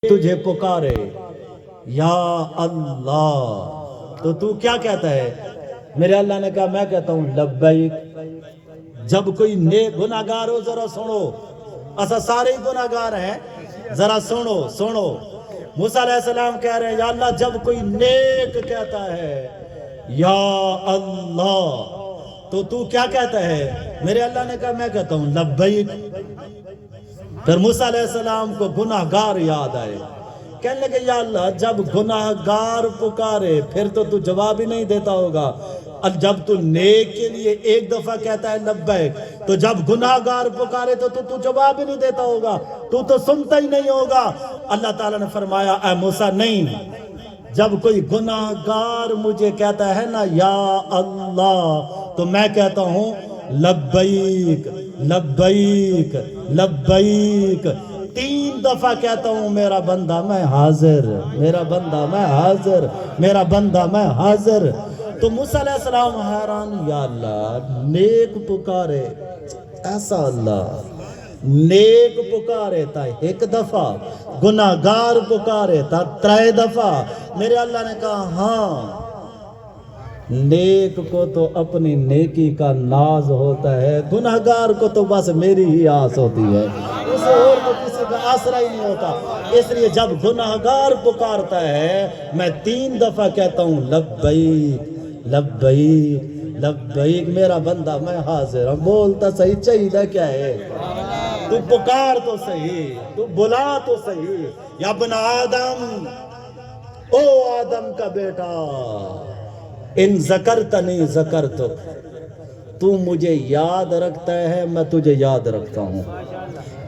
تجھے پکارے یا اللہ تو تو کیا کہتا ہے؟ میرے اللہ نے کہا میں کہتا ہوں لبیک۔ جب کوئی نیک گناہگار ہو ذرا سنو، ایسا سارے ہی گناہگار ہیں، ذرا سنو۔ موسیٰ علیہ السلام کہہ رہے ہیں یا اللہ جب کوئی نیک کہتا ہے یا اللہ تو کیا کہتا ہے؟ میرے اللہ نے کہا میں کہتا ہوں لبیک۔ پھر موسیٰ علیہ السلام کو گناہگار یاد آئے، کہنے لگے یا اللہ جب گناہگار پکارے پھر تو جواب ہی نہیں دیتا ہوگا، اور جب تو نیک کے لیے ایک دفعہ کہتا ہے لبیک تو جب گناہگار پکارے تو جواب ہی نہیں دیتا ہوگا، تو سنتا ہی نہیں ہوگا۔ اللہ تعالیٰ نے فرمایا اے موسیٰ نہیں، جب کوئی گناہگار مجھے کہتا ہے نا یا اللہ تو میں کہتا ہوں لبیک لبیک لبیک، 3 دفعہ کہتا ہوں میرا بندہ میں حاضر، میرا بندہ میں حاضر، میرا بندہ میں حاضر۔ تو موسیٰ علیہ السلام حیران، یا اللہ نیک پکارے، ایسا اللہ نیک پکارے تا 1 دفعہ، گناہگار پکارے تا 3 دفعہ۔ میرے اللہ نے کہا ہاں، نیک کو تو اپنی نیکی کا ناز ہوتا ہے، گناہگار کو تو بس میری ہی آس ہوتی ہے، اسے اور تو کسی کا آسرا ہی نہیں ہوتا۔ اس لیے جب گناہگار پکارتا ہے میں 3 دفعہ کہتا ہوں لبیک لبیک لبیک، میرا بندہ میں حاضر ہوں۔ بولتا صحیح، چاہیے کیا ہے؟ تو پکار تو صحیح، تو بلا تو صحیح، یا ابن آدم، او آدم کا بیٹا، ان ذکرتنی ذکرتک، تو مجھے یاد رکھتا ہے میں تجھے یاد رکھتا ہوں،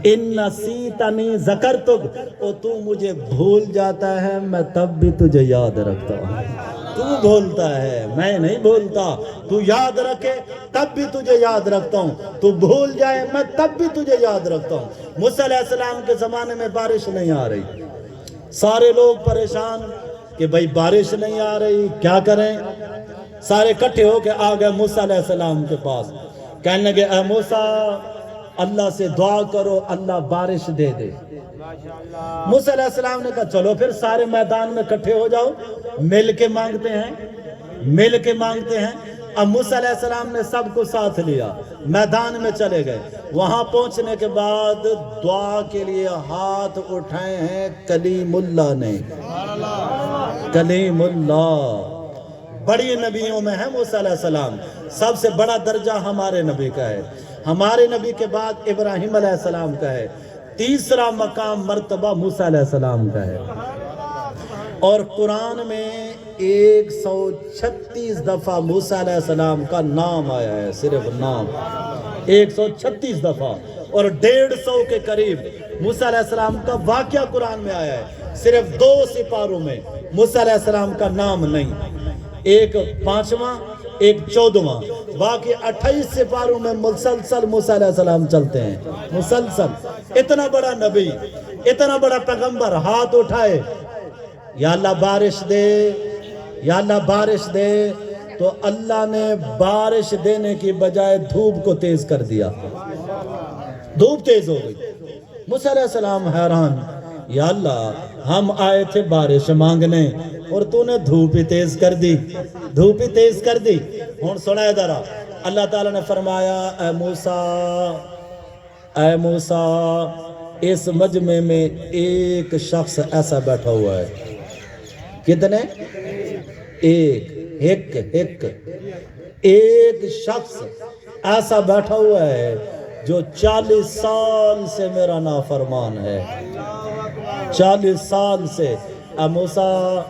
ان نسیتنی ذکرتک، اور تو مجھے بھول جاتا ہے میں تب بھی تجھے یاد رکھتا ہوں۔ تو بھولتا ہے میں نہیں بھولتا، تو یاد رکھے تب بھی تجھے یاد رکھتا ہوں، تو بھول جائے میں تب بھی تجھے یاد رکھتا ہوں۔ موسیٰ علیہ السلام کے زمانے میں بارش نہیں آ رہی، سارے لوگ پریشان کہ بھئی بارش نہیں آ رہی کیا کریں؟ سارے اکٹھے ہو کے آ گئے موسیٰ علیہ السلام کے پاس، کہنے لگے اے موسیٰ اللہ سے دعا کرو اللہ بارش دے دے۔ موسیٰ علیہ السلام نے کہا چلو پھر سارے میدان میں اکٹھے ہو جاؤ، مل کے مانگتے ہیں۔ اب موسیٰ علیہ السلام نے سب کو ساتھ لیا، میدان میں چلے گئے۔ وہاں پہنچنے کے بعد دعا کے لیے ہاتھ اٹھائے ہیں کلیم اللہ نے، کلیم اللہ، بڑی نبیوں میں ہے موسیٰ علیہ السلام، سب سے بڑا درجہ ہمارے نبی کا ہے، ہمارے نبی کے بعد ابراہیم علیہ السلام کا ہے، تیسرا مقام مرتبہ موسیٰ علیہ السلام کا ہے۔ اور قرآن میں 136 دفعہ موسیٰ علیہ السلام کا نام آیا ہے، صرف نام 136 دفعہ، اور 150 کے قریب موسیٰ علیہ السلام کا واقعہ قرآن میں آیا ہے، صرف 2 سپاروں میں موسیٰ علیہ السلام کا نام نہیں، ایک 5واں ایک 14واں، باقی 28 سپاروں میں مسلسل موسیٰ علیہ السلام چلتے ہیں، مسلسل۔ اتنا بڑا نبی، اتنا بڑا پیغمبر ہاتھ اٹھائے یا اللہ بارش دے، یا اللہ بارش دے، تو اللہ نے بارش دینے کی بجائے دھوپ کو تیز کر دیا، دھوپ تیز ہو گئی۔ موسیٰ علیہ السلام حیران، یا اللہ ہم آئے تھے بارش مانگنے اور تو نے دھوپ ہی تیز کر دی، دھوپ ہی تیز کر دی۔ ہون سنائے ذرا، اللہ تعالیٰ نے فرمایا اے موسیٰ اس مجمع میں ایک شخص ایسا بیٹھا ہوا ہے، کتنے؟ ایک شخص ایسا بیٹھا ہوا ہے جو 40 سال سے میرا نافرمان ہے، 40 سال سے۔ اے موسیٰ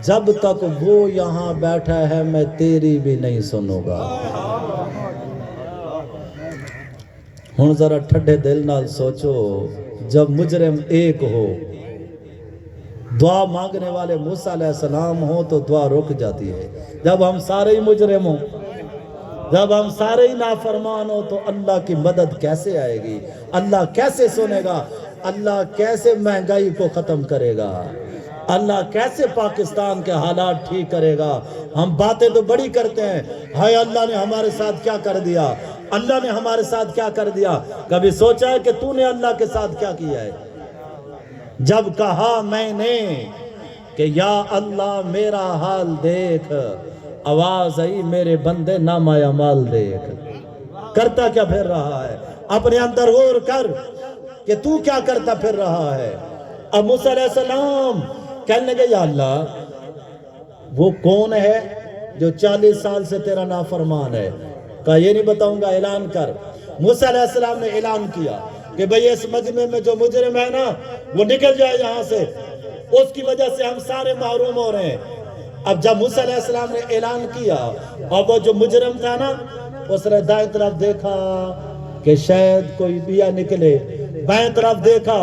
جب تک وہ یہاں بیٹھا ہے میں تیری بھی نہیں سنوں گا۔ ہن ذرا ٹھڈے دل نال سوچو، جب مجرم ایک ہو، دعا مانگنے والے موسیٰ علیہ السلام ہو تو دعا رک جاتی ہے، جب ہم سارے ہی مجرم ہوں، جب ہم سارے ہی نافرمان ہو تو اللہ کی مدد کیسے آئے گی؟ اللہ کیسے سنے گا؟ اللہ کیسے مہنگائی کو ختم کرے گا؟ اللہ کیسے پاکستان کے حالات ٹھیک کرے گا؟ ہم باتیں تو بڑی کرتے ہیں، ہائے اللہ نے ہمارے ساتھ کیا کر دیا، اللہ نے ہمارے ساتھ کیا کر دیا۔ کبھی سوچا ہے کہ تو نے اللہ کے ساتھ کیا کیا ہے؟ جب کہا میں نے کہ یا اللہ میرا حال دیکھ، آواز آئی میرے بندے نامہ اعمال دیکھ۔ کرتا کیا پھر رہا ہے؟ اپنے اندر غور کر کہ تو کیا کرتا پھر رہا ہے۔ اب موسیٰ علیہ السلام کہنے لگے یا اللہ وہ کون ہے جو 40 سال سے تیرا نافرمان ہے؟ کہا یہ نہیں بتاؤں گا، اعلان کر۔ موسیٰ علیہ السلام نے اعلان کیا کہ بھئی اس مجمع میں جو مجرم ہے نا وہ نکل جائے یہاں سے، اس کی وجہ سے ہم سارے محروم ہو رہے ہیں۔ اب جب موسیٰ علیہ السلام نے اعلان کیا اور وہ جو مجرم تھا نا اس نے دائیں طرف دیکھا کہ شاید کوئی دیا نکلے، بائیں طرف دیکھا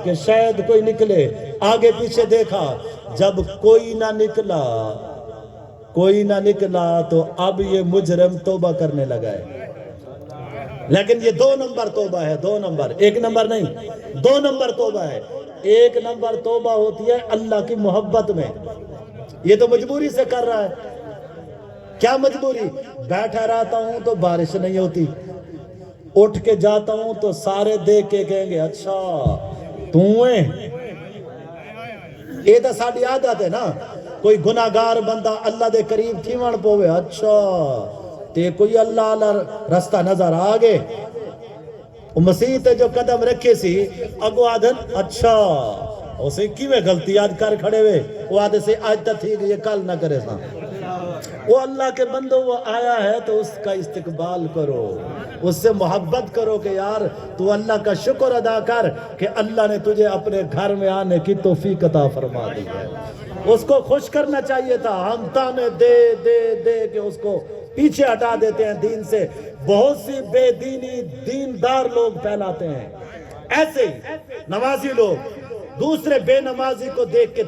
کہ شاید کوئی نکلے، آگے پیچھے دیکھا، جب کوئی نہ نکلا تو اب یہ مجرم توبہ کرنے لگا ہے۔ لیکن یہ 2 نمبر توبہ ہے، 2 نمبر، 1 نمبر نہیں، 2 نمبر توبہ ہے۔ 1 نمبر توبہ ہوتی ہے اللہ کی محبت میں، یہ تو مجبوری سے کر رہا ہے۔ کیا مجبوری؟ بیٹھا رہتا ہوں تو بارش نہیں ہوتی، اٹھ کے جاتا ہوں تو سارے دیکھ کے کہیں گے اچھا تو ہے۔ یہ تو ساڑھی عادت ہے نا، کوئی گناہگار بندہ اللہ دے قریب تھیون پوے، اچھا تے کوئی اللہ اللہ رستہ نظر آگے، مسیح تے جو قدم رکھے سی اگو آدھن اچھا اسے کی میں غلطی آج کر کھڑے ہوئے، وہ آدھے سے آج تک تھی کہ یہ کل نہ کرے سا۔ وہ اللہ کے بندوں وہ آیا ہے تو اس کا استقبال کرو، اس سے محبت کرو کہ یار تو اللہ کا شکر ادا کر کہ اللہ نے تجھے اپنے گھر میں آنے کی توفیق عطا فرما دی ہے۔ اس کو خوش کرنا چاہیے تھا، ہم تانے دے دے دے کہ اس کو پیچھے ہٹا دیتے ہیں دین سے۔ بہت سی بے دینی دیندار لوگ پھیلاتے ہیں، ایسے ہی نمازی لوگ دوسرے بے نمازی کو دیکھ کے